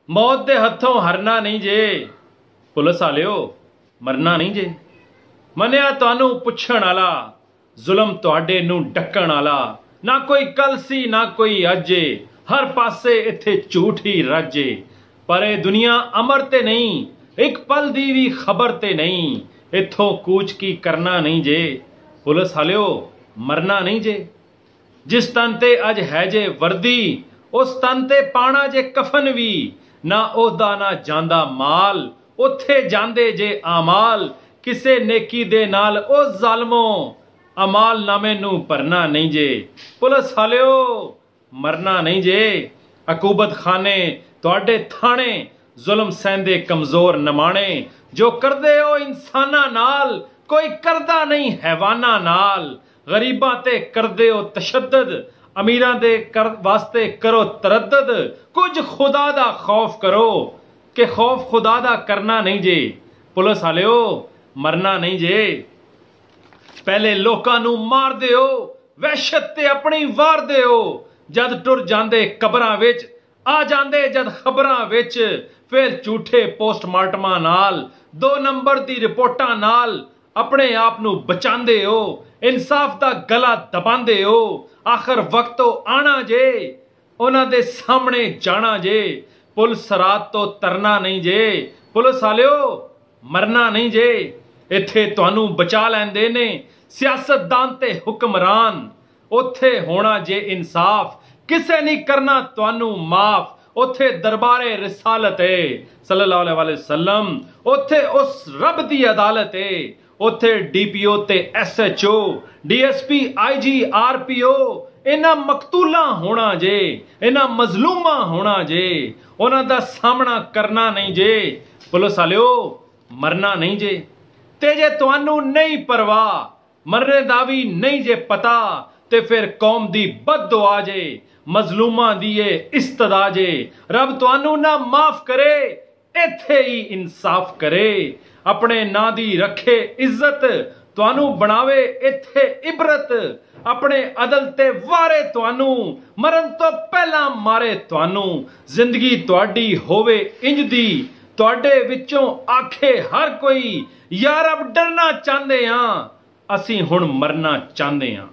मौत दे हथों हरना नहीं जे। पुलिस वालिओ मरना नहीं जे। मनिया तुहानू पुछण वाला, जुल्म तुहाडे नू डक्कण वाला ना कोई कल सी ना कोई अजे। हर पासे इत्थे झूठ ही रजे। पर ये दुनिया अमर ते नहीं, एक पल दी भी खबर ते नहीं। इत्थों कूच की करना नहीं जे। पुलिस वालिओ मरना नहीं जे। जिस तन ते अज है जे वर्दी, उस तन ते पाना जे कफन भी। ना ओहदा ना जांदा माल, उत्थे जांदे जे आमाल। किसे नेकी दे नाल ओ जालमो, अमाल नामे नू भरना नहीं जे। पुलिस वालिओ मरना नहीं जे। अकूबत खाने तुहाडे थाने, जुल्म सहंदे कमजोर नमाणे। जो करदे हो इंसाना नाल, कोई करदा नहीं हैवाना नाल। गरीबां ते करदे हो तशद्दद, अमीरां दे वास्ते करो तरद्दद। कुछ खुदा दा खौफ करो, कि खौफ खुदा दा करना नहीं जे। पुलिस वालिओ मरना नहीं जे। पहले लोकां नू मारदे हो, वहशत ते अपनी वारदे हो। जद टुर जांदे कबरां विच, आ जांदे जद खबरां विच। फिर झूठे पोस्टमार्टमां नाल, 2 नंबर दी रिपोर्टां नाल अपने आप नू बचांदे हो। इंसाफ दा गला दबांदे हो। आखिर वक्त तो आना जे, उन्हां दे सामने जाना जे। पुल सरात तो तरना नहीं जे। पुलिस वालिओ मरना नहीं जे। इत्थे तुहानू बचा लैंदे ने सियासतदान ते हुक्मरान। उत्थे होना जे इंसाफ, किसे नहीं करना तुहानू माफ। उत्थे दरबारे रिसालत है सल्लल्लाहु अलैहि वसल्लम। उत्थे उस रब दी अदालत है। उत्थे DPO ते SHO, DSP, IG, RPO इन्हां मकतूला होना जे, इन्हां मजलूमा होना जे। उन्हां दा सामना करना नहीं जे। पुलिस वालिओ मरना नहीं जे। ते जे तुहानू नहीं परवाह, मरने दा भी नहीं जे पता, ते फिर कौम दी बददुआ जे, मजलूमां दी इस्तदा जे। रब तुहानू ना माफ करे, इत्थे ही इंसाफ करे। अपने नां दी रखे इज्जत, तुहानू बनावे इत्थे इबरत। अपने अदल ते वारे तुहानू, मरन तो पहला मारे तुहानू। जिंदगी तुहाडी होवे इंज दी, तुहाडे विचों आखे हर कोई, यार अब डरना चाहते हां, असीं हुण मरना चाहते हां।